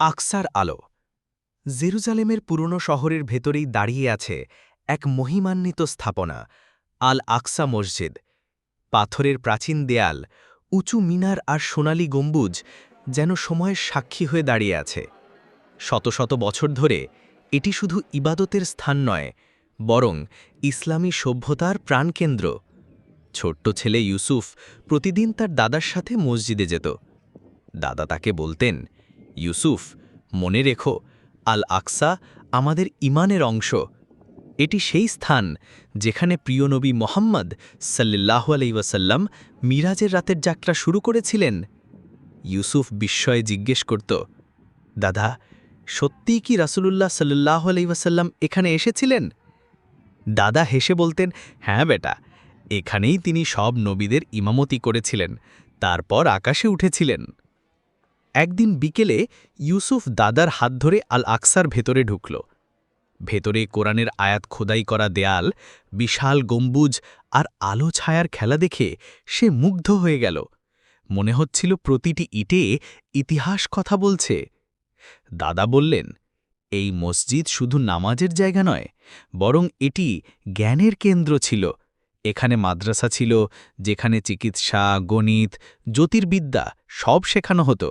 আকসার আলো। জেরুজালেমের পুরনো শহরের ভেতরেই দাঁড়িয়ে আছে এক মহিমান্বিত স্থাপনা, আল আকসা মসজিদ। পাথরের প্রাচীন দেয়াল, উঁচু মিনার আর সোনালি গম্বুজ যেন সময়ের সাক্ষী হয়ে দাঁড়িয়ে আছে। শত শত বছর ধরে এটি শুধু ইবাদতের স্থান নয়, বরং ইসলামী সভ্যতার প্রাণকেন্দ্র। ছোট্ট ছেলে ইউসুফ প্রতিদিন তার দাদার সাথে মসজিদে যেত। দাদা তাকে বলতেন, ইউসুফ, মনে রেখো, আল আকসা আমাদের ইমানের অংশ। এটি সেই স্থান যেখানে প্রিয় নবী মোহাম্মদ সাল্লাল্লাহু আলাইহি ওয়াসাল্লাম মিরাজের রাতের যাত্রা শুরু করেছিলেন। ইউসুফ বিস্ময়ে জিজ্ঞেস করত, দাদা, সত্যিই কি রাসূলুল্লাহ সাল্লাল্লাহু আলাইহি ওয়াসাল্লাম এখানে এসেছিলেন? দাদা হেসে বলতেন, হ্যাঁ বেটা, এখানেই তিনি সব নবীদের ইমামতি করেছিলেন, তারপর আকাশে উঠেছিলেন। একদিন বিকেলে ইউসুফ দাদার হাত ধরে আল আকসার ভেতরে ঢুকল। ভেতরে কোরআনের আয়াত খোদাই করা দেয়াল, বিশাল গম্বুজ আর আলো ছায়ার খেলা দেখে সে মুগ্ধ হয়ে গেল। মনে হচ্ছিল প্রতিটি ইটে ইতিহাস কথা বলছে। দাদা বললেন, এই মসজিদ শুধু নামাজের জায়গা নয়, বরং এটি জ্ঞানের কেন্দ্র ছিল। এখানে মাদ্রাসা ছিল, যেখানে চিকিৎসা, গণিত, জ্যোতির্বিদ্যা সব শেখানো হতো।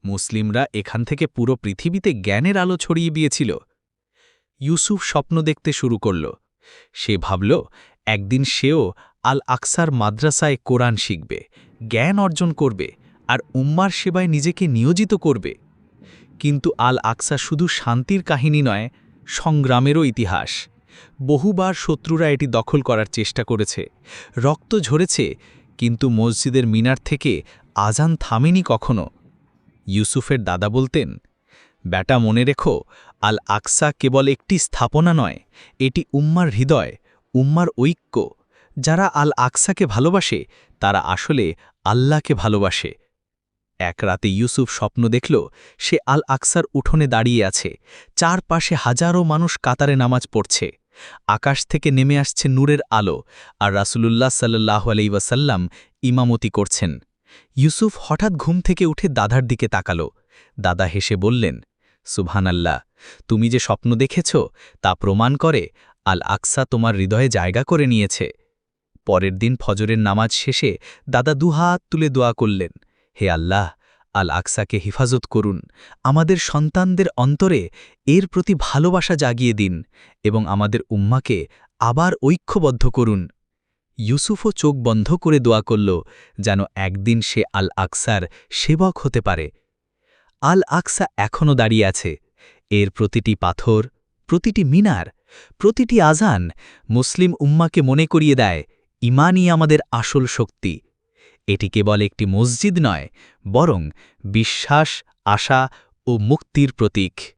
মুসলিমরা এখান থেকে পুরো পৃথিবীতে জ্ঞানের আলো ছড়িয়ে দিয়েছিল। ইউসুফ স্বপ্ন দেখতে শুরু করল। সে ভাবল, একদিন সেও আল আকসার মাদ্রাসায় কোরআন শিখবে, জ্ঞান অর্জন করবে আর উম্মার সেবায় নিজেকে নিয়োজিত করবে। কিন্তু আল আকসা শুধু শান্তির কাহিনী নয়, সংগ্রামেরও ইতিহাস। বহুবার শত্রুরা এটি দখল করার চেষ্টা করেছে, রক্ত ঝরেছে, কিন্তু মসজিদের মিনার থেকে আজান থামেনি কখনো। ইউসুফের দাদা বলতেন, বেটা, মনে রেখো, আল আকসা কেবল একটি স্থাপনা নয়, এটি উম্মার হৃদয়, উম্মার ঐক্য। যারা আল আকসাকে ভালোবাসে তারা আসলে আল্লাহকে ভালোবাসে। এক রাতে ইউসুফ স্বপ্ন দেখল, সে আল আকসার উঠোনে দাঁড়িয়ে আছে, চারপাশে হাজারো মানুষ কাতারে নামাজ পড়ছে। আকাশ থেকে নেমে আসছে নূরের আলো, আর রাসূলুল্লাহ সাল্লাল্লাহু আলাইহি ওয়াসাল্লাম ইমামতি করছেন। ইউসুফ হঠাৎ ঘুম থেকে উঠে দাদার দিকে তাকাল। দাদা হেসে বললেন, সুবহানাল্লাহ, তুমি যে স্বপ্ন দেখেছ তা প্রমাণ করে আল আকসা তোমার হৃদয়ে জায়গা করে নিয়েছে। পরের দিন ফজরের নামাজ শেষে দাদা দুহাত তুলে দোয়া করলেন, হে আল্লাহ, আল আকসাকে হিফাজত করুন, আমাদের সন্তানদের অন্তরে এর প্রতি ভালোবাসা জাগিয়ে দিন এবং আমাদের উম্মাকে আবার ঐক্যবদ্ধ করুন। ইউসুফও চোখ বন্ধ করে দোয়া করল, যেন একদিন সে আল আকসার সেবক হতে পারে। আল আকসা এখনও দাঁড়িয়ে আছে। এর প্রতিটি পাথর, প্রতিটি মিনার, প্রতিটি আজান মুসলিম উম্মাকে মনে করিয়ে দেয়, ঈমানই আমাদের আসল শক্তি। এটি কেবল একটি মসজিদ নয়, বরং বিশ্বাস, আশা ও মুক্তির প্রতীক।